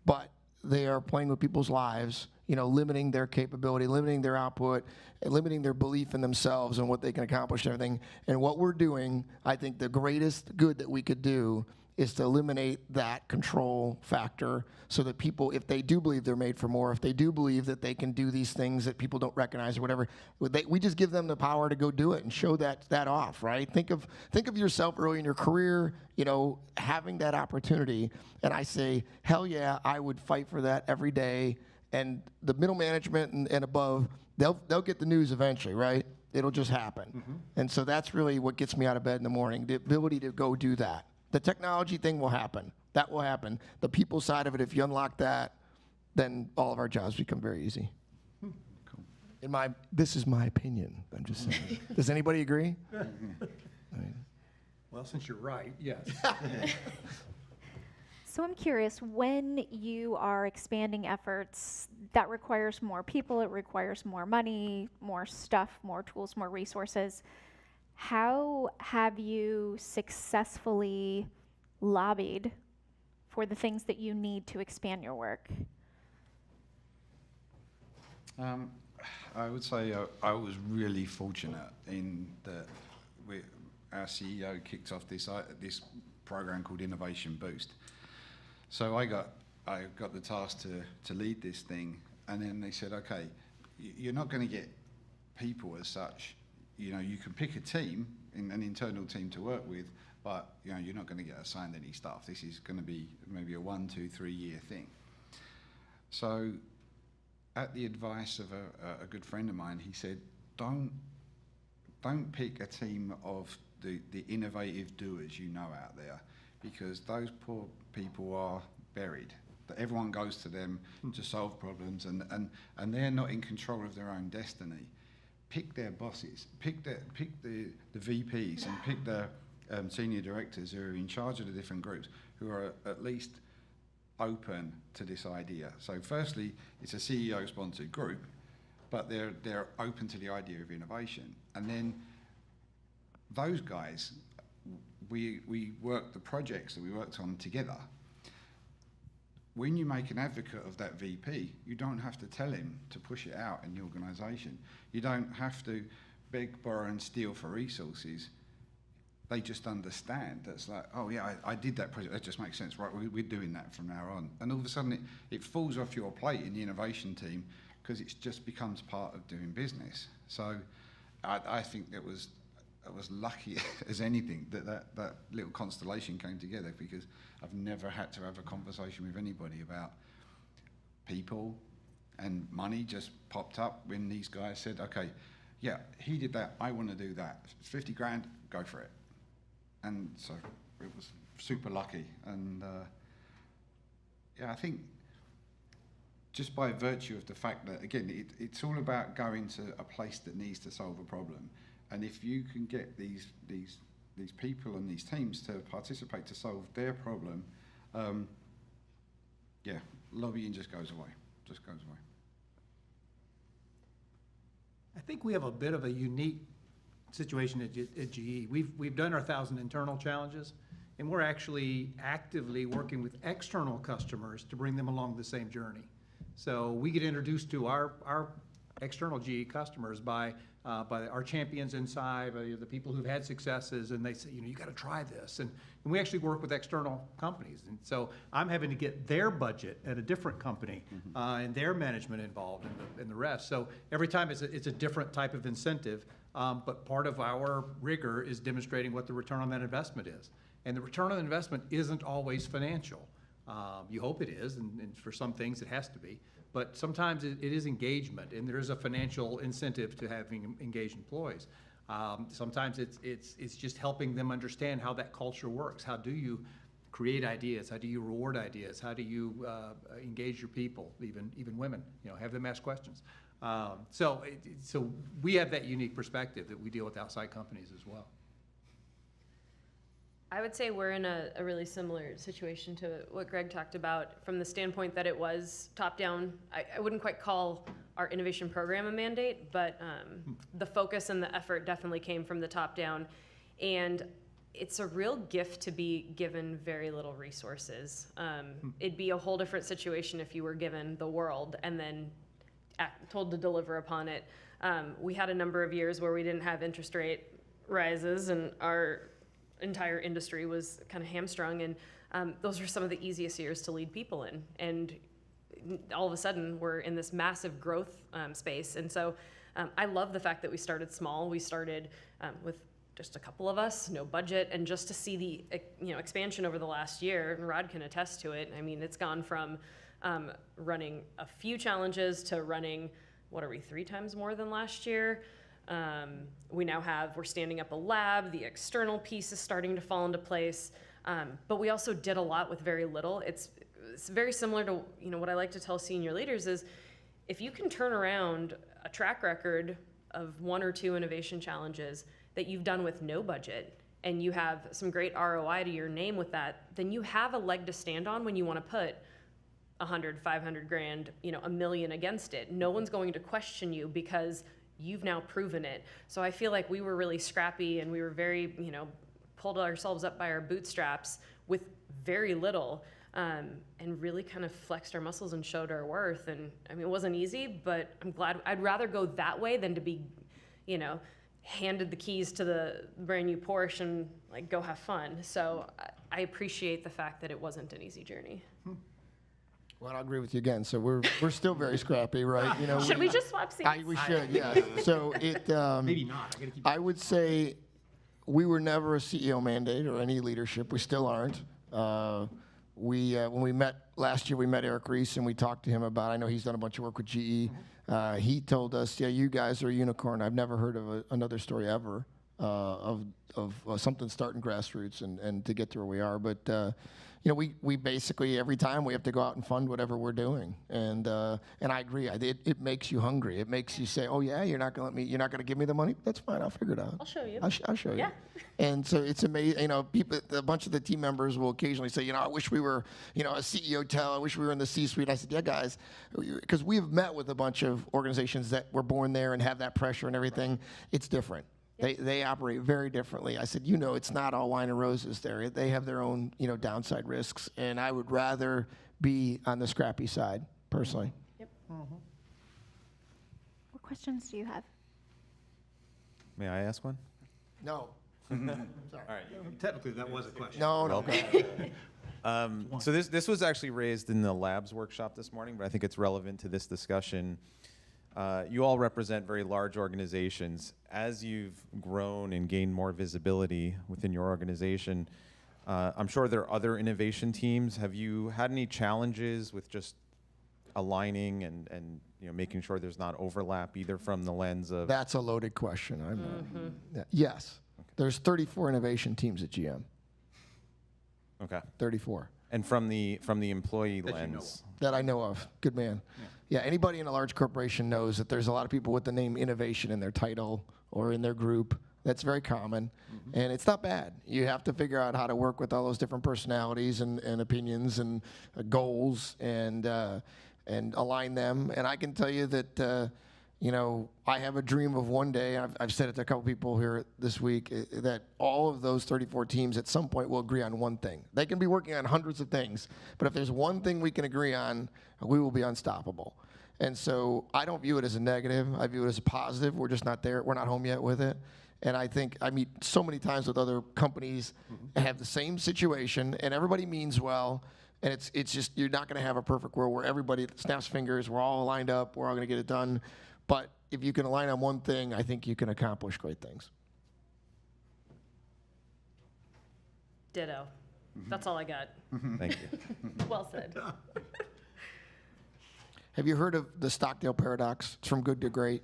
but they are playing with people's lives, you know, limiting their capability, limiting their output, and limiting their belief in themselves and what they can accomplish and everything. And what we're doing, I think the greatest good that we could do is to eliminate that control factor so that people, if they do believe they're made for more, if they do believe that they can do these things that people don't recognize or whatever, we just give them the power to go do it and show that off, right? Think of yourself early in your career, you know, having that opportunity. And I say, hell yeah, I would fight for that every day. And the middle management and above, they'll get the news eventually, right? It'll just happen. And so that's really what gets me out of bed in the morning, the ability to go do that. The technology thing will happen. That will happen. The people side of it, if you unlock that, then all of our jobs become very easy. Cool. This is my opinion. I'm just saying. Does anybody agree? I mean, Well, since you're right, yes. So I'm curious, when you are expanding efforts, that requires more people, it requires more money, more stuff, more tools, more resources. How have you successfully lobbied for the things that you need to expand your work? I would say I was really fortunate in that our CEO kicked off this program called Innovation Boost. So I got the task to lead this thing, and then they said, okay, you're not going to get people as such. You know, you can pick a team, an internal team to work with, but you know, you're not going to get assigned any staff. This is going to be maybe a 1, 2, 3 year thing. So, at the advice of a good friend of mine, he said, don't pick a team of the innovative doers you know out there, because those poor people are buried. Everyone goes to them to solve problems, and they're not in control of their own destiny. Pick their bosses, pick the VPs, and pick the senior directors who are in charge of the different groups, who are at least open to this idea. So firstly, it's a CEO-sponsored group, but they're open to the idea of innovation. And then those guys, we worked the projects that we worked on together. When you make an advocate of that VP, you don't have to tell him to push it out in the organisation. You don't have to beg, borrow and steal for resources. They just understand. That's like, oh yeah, I did that project, that just makes sense, right? We're doing that from now on. And all of a sudden it falls off your plate in the innovation team because it just becomes part of doing business. So I think it was lucky as anything that little constellation came together, because I've never had to have a conversation with anybody about people, and money just popped up when these guys said, okay, yeah, he did that, I want to do that. If it's 50 grand, go for it. And so it was super lucky. And yeah, I think just by virtue of the fact that, again, it's all about going to a place that needs to solve a problem. And if you can get these people and these teams to participate to solve their problem, yeah, lobbying just goes away. I think we have a bit of a unique situation at GE. We've done our 1,000 internal challenges, and we're actually actively working with external customers to bring them along the same journey. So we get introduced to our external GE customers by our champions inside, by the people who've had successes, and they say, you got to try this. And we actually work with external companies. And so I'm having to get their budget at a different company and their management involved and the rest. So every time it's a different type of incentive, but part of our rigor is demonstrating what the return on that investment is. And the return on investment isn't always financial. You hope it is, and for some things it has to be. But sometimes it is engagement, and there is a financial incentive to having engaged employees. Sometimes it's just helping them understand how that culture works. How do you create ideas? How do you reward ideas? How do you engage your people, even women? Have them ask questions. So we have that unique perspective that we deal with outside companies as well. I would say we're in a really similar situation to what Greg talked about from the standpoint that it was top-down. I wouldn't quite call our innovation program a mandate, but the focus and the effort definitely came from the top down. And it's a real gift to be given very little resources. It'd be a whole different situation if you were given the world and then told to deliver upon it. We had a number of years where we didn't have interest rate rises, and our entire industry was kind of hamstrung, and those are some of the easiest years to lead people in. And all of a sudden, we're in this massive growth space. And so I love the fact that we started small. We started with just a couple of us, no budget, and just to see the expansion over the last year, and Rod can attest to it. I mean, it's gone from running a few challenges to running, 3 times more than last year. We're standing up a lab. The external piece is starting to fall into place. But we also did a lot with very little. It's very similar to, what I like to tell senior leaders is if you can turn around a track record of 1 or 2 innovation challenges that you've done with no budget, and you have some great ROI to your name with that, then you have a leg to stand on when you want to put 100, 500 grand, $1 million against it. No one's going to question you because you've now proven it. So I feel like we were really scrappy, and we were very, pulled ourselves up by our bootstraps with very little, and really kind of flexed our muscles and showed our worth. And I mean, it wasn't easy, but I'm glad. I'd rather go that way than to be, handed the keys to the brand new Porsche and go have fun. So I appreciate the fact that it wasn't an easy journey. Well, I'll agree with you again. So we're still very scrappy, right? Should we just swap seats? We should, yeah. So it Maybe not. I gotta keep. I would say we were never a CEO mandate or any leadership. We still aren't. When we met last year, we met Eric Reese, and we talked to him about. I know he's done a bunch of work with GE. He told us, "Yeah, you guys are a unicorn. I've never heard of another story ever of something starting grassroots and to get to where we are." But we basically every time we have to go out and fund whatever we're doing, and I agree. It makes you hungry. It makes you say, "Oh yeah, you're not gonna give me the money? That's fine. I'll figure it out. I'll show you. I'll show you." Yeah. And so it's amazing. People, a bunch of the team members will occasionally say, "I wish we were, a CEO I wish we were in the C-suite." I said, "Yeah, guys," because we've met with a bunch of organizations that were born there and have that pressure and everything. It's different. They operate very differently. I said, it's not all wine and roses there. They have their own, downside risks, and I would rather be on the scrappy side, personally. Yep. What questions do you have? May I ask one? No. All right. Technically, that was a question. No. So this was actually raised in the labs workshop this morning, but I think it's relevant to this discussion. You all represent very large organizations. As you've grown and gained more visibility within your organization, I'm sure there are other innovation teams. Have you had any challenges with just aligning and making sure there's not overlap either from the lens of... That's a loaded question. Yes. Okay. There's 34 innovation teams at GM. Okay. 34. And from the employee lens... That I know of. Good man. Yeah, anybody in a large corporation knows that there's a lot of people with the name innovation in their title or in their group. That's very common, and it's not bad. You have to figure out how to work with all those different personalities and opinions and goals and align them. And I can tell you that You know, I have a dream of one day, I've said it to a couple people here this week, that all of those 34 teams at some point will agree on one thing. They can be working on hundreds of things, but if there's one thing we can agree on, we will be unstoppable. And so I don't view it as a negative. I view it as a positive. We're just not there. We're not home yet with it. And I think I meet so many times with other companies that have the same situation, and everybody means well. And it's just, you're not going to have a perfect world where everybody snaps fingers, we're all lined up, we're all going to get it done. But if you can align on one thing, I think you can accomplish great things. Ditto. That's all I got. Thank you. Well said. Have you heard of the Stockdale paradox? It's from good to great.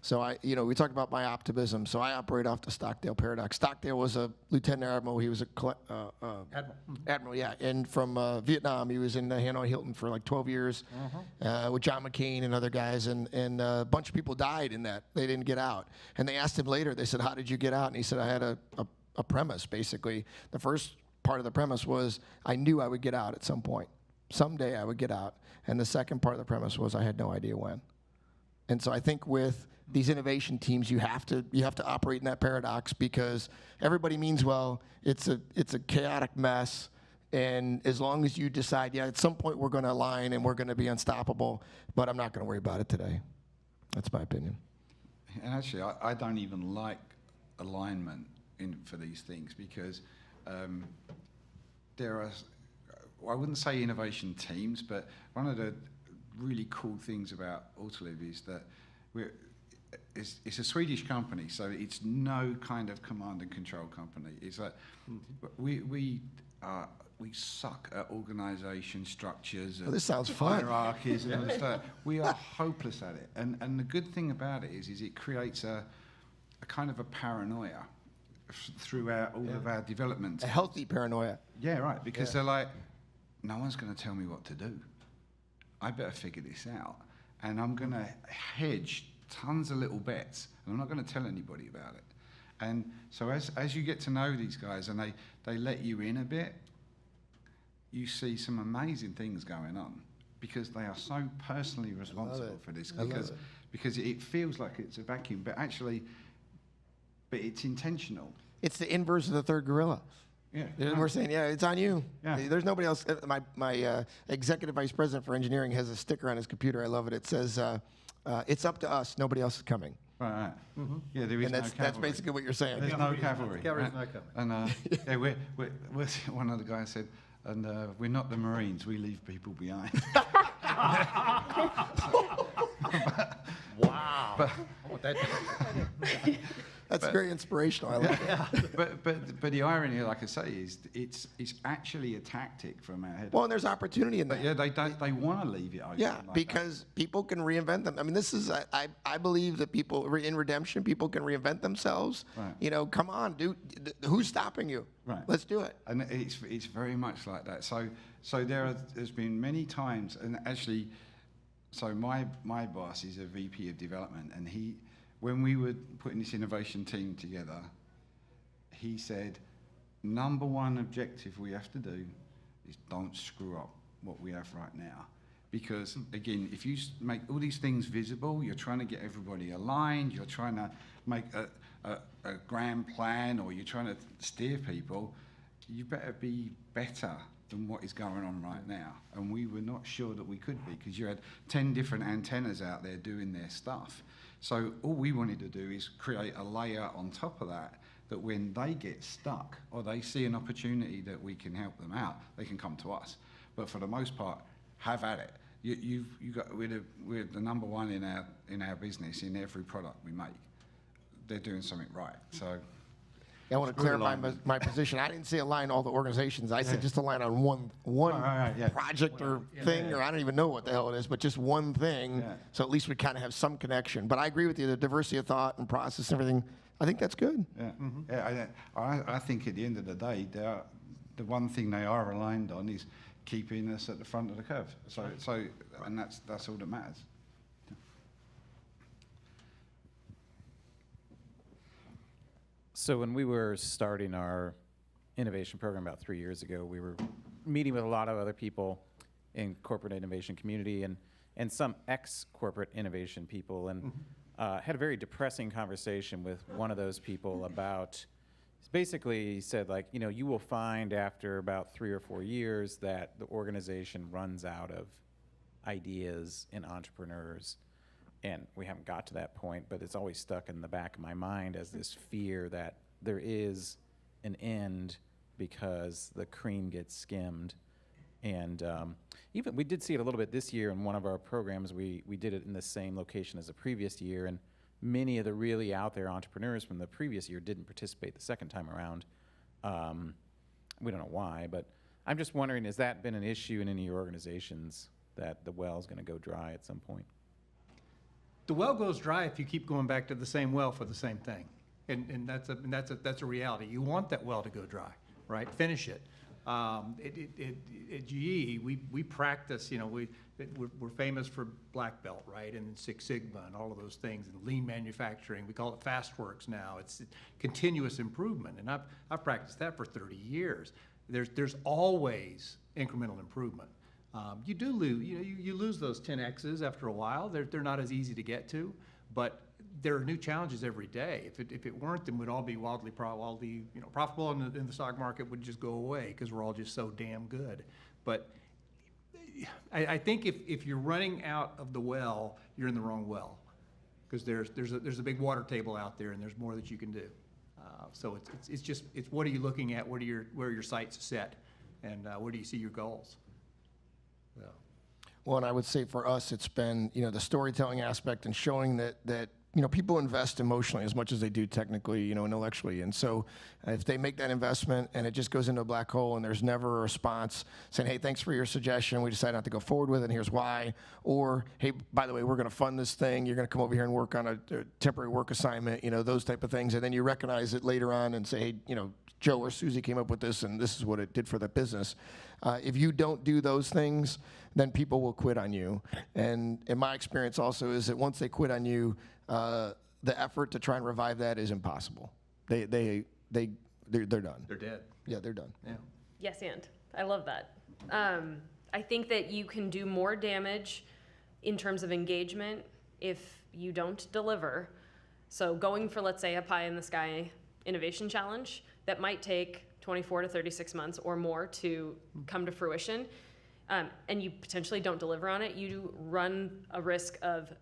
So we talk about my optimism. So I operate off the Stockdale paradox. Stockdale was a lieutenant admiral. He was a Admiral. admiral, yeah. And from Vietnam, he was in the Hanoi Hilton for like 12 years with John McCain and other guys. And a bunch of people died in that. They didn't get out. And they asked him later, they said, how did you get out? And he said, I had a premise, basically. The first part of the premise was I knew I would get out at some point. Someday I would get out. And the second part of the premise was I had no idea when. And so I think with these innovation teams, you have to operate in that paradox, because everybody means well. It's a chaotic mess, and as long as you decide, yeah, at some point we're going to align and we're going to be unstoppable, but I'm not going to worry about it today. That's my opinion. And actually, I don't even like alignment for these things, because there are, I wouldn't say innovation teams, but one of the really cool things about Autoliv is that it's a Swedish company, so it's no kind of command and control company. It's like we suck at organisation structures. This sounds fun. Hierarchies and other stuff. We are hopeless at it. And the good thing about it is it creates a kind of a paranoia throughout all of our development. A healthy paranoia. Yeah, right. Because they're like, no one's going to tell me what to do. I better figure this out. And I'm going to hedge tons of little bets, and I'm not going to tell anybody about it. And so as you get to know these guys and they let you in a bit, you see some amazing things going on, because they are so personally responsible for this. Because it feels like it's a vacuum, but it's intentional. It's the inverse of the third gorilla. Yeah. We're saying, yeah, it's on you. Yeah. There's nobody else. My executive vice president for engineering has a sticker on his computer. I love it. It says, it's up to us. Nobody else is coming. Right. Yeah, there is And no that's cavalry. basically what you're saying. There's no cavalry. Cavalry's right? not coming. And we're one of the guys said, and we're not the Marines. We leave people behind. Wow. But, That's very inspirational. I like it. but the irony, like I say, is it's actually a tactic from our head. Well, and there's opportunity in that. But yeah, they want to leave it open. Yeah, like because people can reinvent them. I mean, this is I believe that people in redemption, people can reinvent themselves. Right. You know, come on, dude. Who's stopping you? Right. Let's do it. And it's very much like that. So there's been many times, and actually, so my boss is a VP of development, and when we were putting this innovation team together, he said, number one objective we have to do is don't screw up what we have right now. Because, again, if you make all these things visible, you're trying to get everybody aligned, you're trying to make a grand plan, or you're trying to steer people, you better be better than what is going on right now. And we were not sure that we could be, because you had 10 different antennas out there doing their stuff. So all we wanted to do is create a layer on top of that when they get stuck or they see an opportunity that we can help them out, they can come to us. But for the most part, have at it. We're the number one in our business in every product we make. They're doing something right. So I want to clarify my position. I didn't say align all the organizations. I said just align on one project or thing, or I don't even know what the hell it is, but just one thing. Yeah. So at least we kind of have some connection. But I agree with you, the diversity of thought and process and everything, I think that's good. yeah, yeah. I think at the end of the day, the one thing they are aligned on is keeping us at the front of the curve. So and that's all that matters. So when we were starting our innovation program about 3 years ago, we were meeting with a lot of other people in corporate innovation community, and and some ex-corporate innovation people, and had a very depressing conversation with one of those people about, basically he said, like, you will find after about 3 or 4 years that the organization runs out of ideas and entrepreneurs. And we haven't got to that point, but it's always stuck in the back of my mind as this fear that there is an end because the cream gets skimmed. And even we did see it a little bit this year in one of our programs. We did it in the same location as the previous year, and many of the really out there entrepreneurs from the previous year didn't participate the second time around. We don't know why, but I'm just wondering, has that been an issue in any of your organizations, that the well is going to go dry at some point? The well goes dry if you keep going back to the same well for the same thing. And that's a reality. You want that well to go dry, right? Finish it. At GE, we practice, we're famous for Black Belt, right? And Six Sigma and all of those things, and lean manufacturing. We call it FastWorks now. It's continuous improvement. And I've practiced that for 30 years. There's always incremental improvement. You do lose, you lose those 10Xs after a while. They're not as easy to get to, but there are new challenges every day. If it weren't, then we'd all be wildly profitable, and the stock market would just go away because we're all just so damn good. But I think if you're running out of the well, you're in the wrong well, because there's a big water table out there, and there's more that you can do. So it's what are you looking at? Where are your sights set, and where do you see your goals? Yeah. Well, and I would say for us, it's been, the storytelling aspect and showing that people invest emotionally as much as they do technically, intellectually. And so if they make that investment and it just goes into a black hole and there's never a response saying, hey, thanks for your suggestion, we decided not to go forward with it, and here's why. Or, hey, by the way, we're going to fund this thing. You're going to come over here and work on a temporary work assignment, those type of things. And then you recognize it later on and say, hey, Joe or Susie came up with this, and this is what it did for the business. If you don't do those things, then people will quit on you. And in my experience also is that once they quit on you, the effort to try and revive that is impossible. They're done. They're dead. Yeah, they're done. Yeah. Yes, and I love that. I think that you can do more damage in terms of engagement if you don't deliver. So going for, let's say, a pie in the sky innovation challenge that might take 24 to 36 months or more to come to fruition, and you potentially don't deliver on it, you run a risk of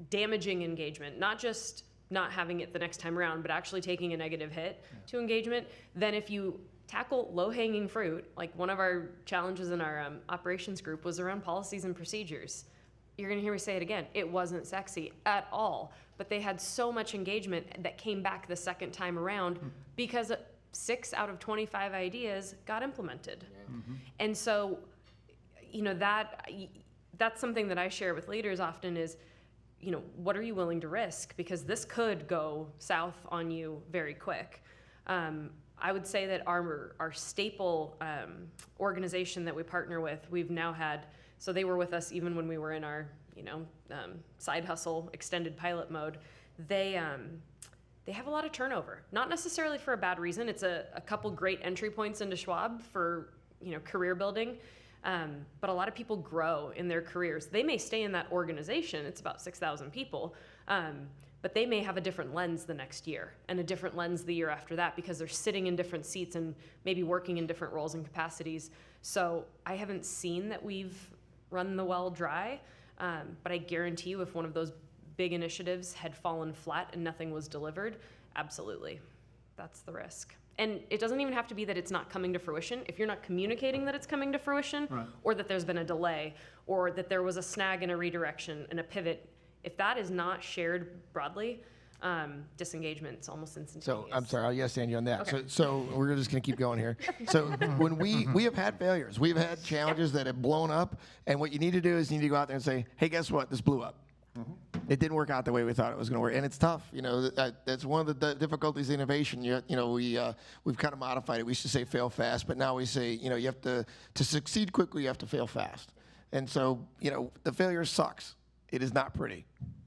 damaging engagement, not just not having it the next time around, but actually taking a negative hit to engagement. Then if you tackle low-hanging fruit, like one of our challenges in our operations group was around policies and procedures. You're gonna hear me say it again, it wasn't sexy at all, but they had so much engagement that came back the second time around because 6 out of 25 ideas got implemented. And so, that's something that I share with leaders often is, what are you willing to risk? Because this could go south on you very quick. I would say that our staple organization that we partner with, we've now had, so they were with us even when we were in our, side hustle extended pilot mode. They have a lot of turnover, not necessarily for a bad reason. It's a couple great entry points into Schwab for, career building. But a lot of people grow in their careers. They may stay in that organization, it's about 6,000 people, but they may have a different lens the next year and a different lens the year after that because they're sitting in different seats and maybe working in different roles and capacities. So I haven't seen that we've run the well dry, but I guarantee you if one of those big initiatives had fallen flat and nothing was delivered, absolutely, that's the risk. And it doesn't even have to be that it's not coming to fruition. If you're not communicating that it's coming to fruition, right, or that there's been a delay, or that there was a snag and a redirection and a pivot, if that is not shared broadly, disengagement's almost instantaneous. So I'm sorry, I'll yes and you on that. Okay. So we're just going to keep going here. So when we have had failures, we've had challenges that have blown up, and what you need to do is you need to go out there and say, hey, guess what? This blew up. It didn't work out the way we thought it was going to work, and it's tough. That's one of the difficulties of innovation. We've kind of modified it. We used to say fail fast, but now we say you have to succeed quickly. You have to fail fast, and so the failure sucks. It is not pretty.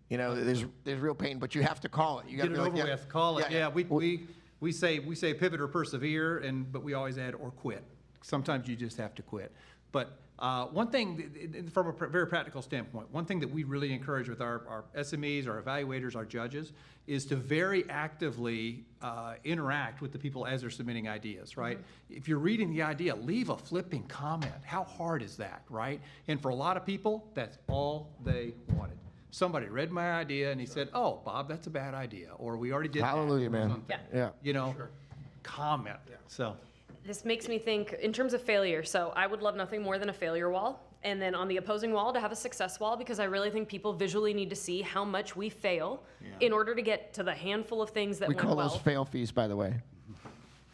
There's real pain, but you have to call it. You got to Get it over with. Call it. Yeah. We say pivot or persevere, but we always add or quit. Sometimes you just have to quit. But one thing, from a very practical standpoint, one thing that we really encourage with our SMEs, our evaluators, our judges, is to very actively interact with the people as they're submitting ideas, right? If you're reading the idea, leave a flipping comment. How hard is that, right? And for a lot of people, that's all they wanted. Somebody read my idea and he said, "Oh, Bob, that's a bad idea," or "We already did that," Hallelujah, or man. something. Yeah. You know, comment. So. This makes me think in terms of failure. So I would love nothing more than a failure wall. And then on the opposing wall to have a success wall, because I really think people visually need to see how much we fail in order to get to the handful of things that We went call well. those fail fees, by the way.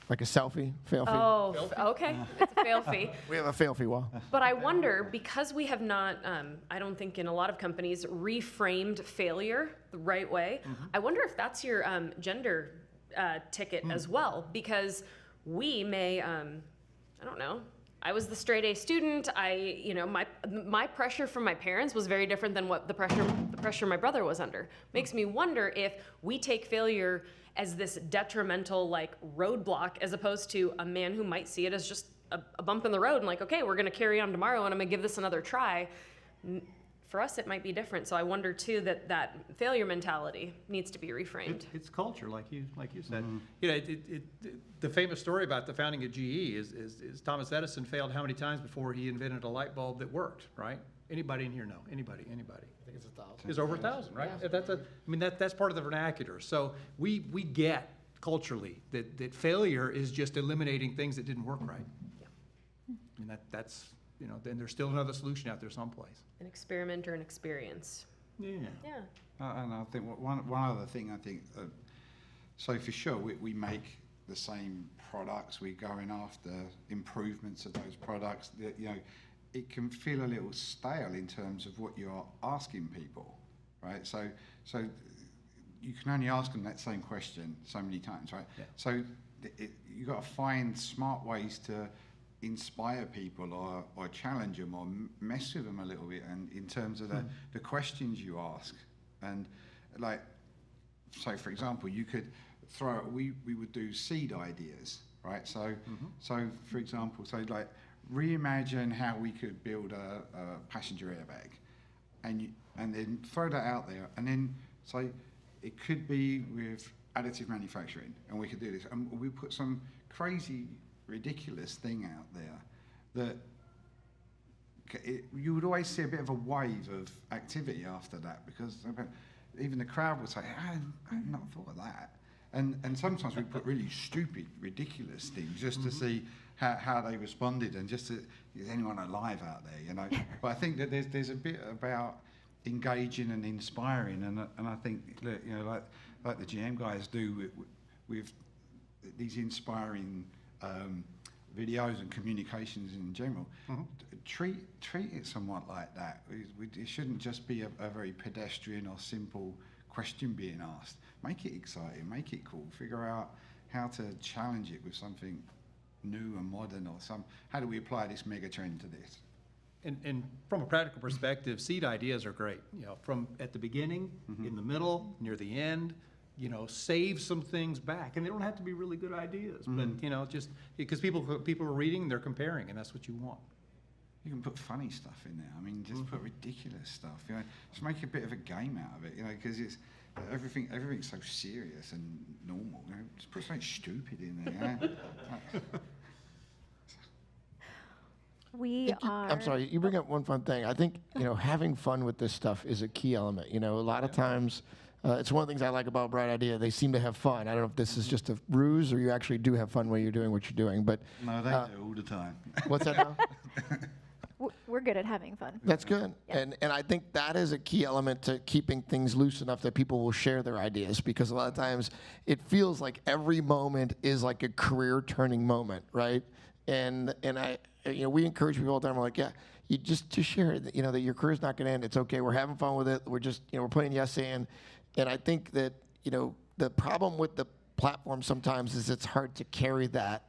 Like a selfie, fail fee. Oh, okay. It's a fail fee. We have a fail fee wall. But I wonder, because we have not, I don't think in a lot of companies, reframed failure the right way, I wonder if that's your gender ticket as well. Because we may, I don't know, I was the straight A student. My pressure from my parents was very different than what the pressure my brother was under. Makes me wonder if we take failure as this detrimental like roadblock, as opposed to a man who might see it as just a bump in the road and like, okay, we're gonna carry on tomorrow and I'm gonna give this another try. For us, it might be different. So I wonder too that failure mentality needs to be reframed. It's culture, like you said. You know, the famous story about the founding of GE is Thomas Edison failed how many times before he invented a light bulb that worked, right? Anybody in here know? Anybody? I think it's 1,000. It's over 1,000, right? Yeah. That's part of the vernacular. So we get culturally that failure is just eliminating things that didn't work right. Yeah. I mean that's then there's still another solution out there someplace. An experiment or an experience. Yeah. Yeah. And I think one other thing, I think, so for sure, we make the same products, we're going after improvements of those products. That, it can feel a little stale in terms of what you're asking people, right? So you can only ask them that same question so many times, right? Yeah. So you've got to find smart ways to inspire people or challenge them or mess with them a little bit, and in terms of the questions you ask. And like, so for example, you could throw, we would do seed ideas, right? So for example, so like reimagine how we could build a passenger airbag, and then throw that out there, and then say it could be with additive manufacturing, and we could do this, and we put some crazy ridiculous thing out there that you would always see a bit of a wave of activity after that, because even the crowd would say, I had not thought of that. And sometimes we put really stupid, ridiculous things just to see how they responded, and just to, is anyone alive out there, But I think that there's a bit about engaging and inspiring, and I think that, like the GM guys do with these inspiring videos and communications in general, treat it somewhat like that. It shouldn't just be a very pedestrian or simple question being asked. Make it exciting, make it cool, figure out how to challenge it with something new and modern, or how do we apply this mega trend to this? And from a practical perspective, seed ideas are great. From at the beginning, in the middle, near the end, save some things back, and they don't have to be really good ideas, but just because people are reading, they're comparing, and that's what you want. You can put funny stuff in there. I mean, just put ridiculous stuff. Just make a bit of a game out of it. Because it's everything's so serious and normal. Just put something stupid in there. I'm sorry, you bring up one fun thing. I think, having fun with this stuff is a key element. A lot of times, it's one of the things I like about Bright Idea. They seem to have fun. I don't know if this is just a ruse or you actually do have fun when you're doing what you're doing. But no, they do all the time. What's that now? We're good at having fun. That's good. Yeah. And I think that is a key element to keeping things loose enough that people will share their ideas, because a lot of times it feels like every moment is like a career turning moment, right? And we encourage people all the time. We're like, yeah, you just to share that, that your career's not going to end. It's okay. We're having fun with it. We're just, we're putting the essay in. And I think that, the problem with the platform sometimes is it's hard to carry that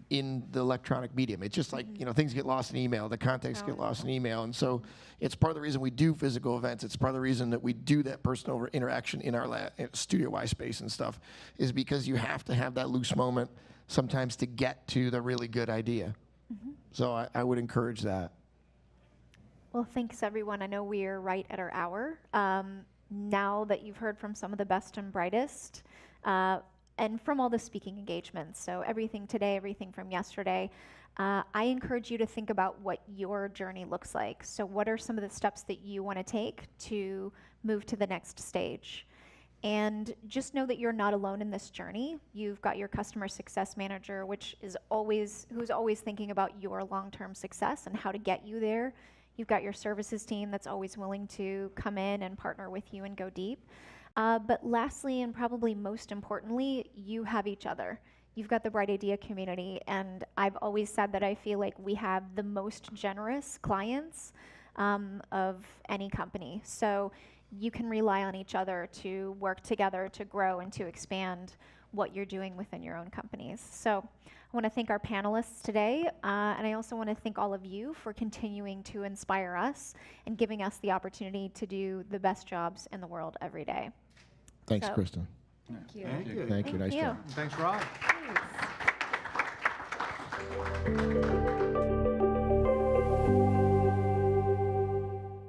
in the electronic medium. It's just like, things get lost in email, the context get lost in email. And so it's part of the reason we do physical events. It's part of the reason that we do that personal interaction in our studio Y space and stuff, is because you have to have that loose moment sometimes to get to the really good idea. So I would encourage that. Well, thanks everyone. I know we are right at our hour. Now that you've heard from some of the best and brightest, and from all the speaking engagements, so everything today, everything from yesterday, I encourage you to think about what your journey looks like. So what are some of the steps that you want to take to move to the next stage? And just know that you're not alone in this journey. You've got your customer success manager, who's always thinking about your long-term success and how to get you there. You've got your services team that's always willing to come in and partner with you and go deep. But lastly, and probably most importantly, you have each other. You've got the Bright Idea community, and I've always said that I feel like we have the most generous clients of any company. So you can rely on each other to work together to grow and to expand what you're doing within your own companies. So I want to thank our panelists today, and I also want to thank all of you for continuing to inspire us and giving us the opportunity to do the best jobs in the world every day. Thanks, So- Kristen. Thank you. Thank you. Thank you. Nice job. Thanks, Rob. Thanks.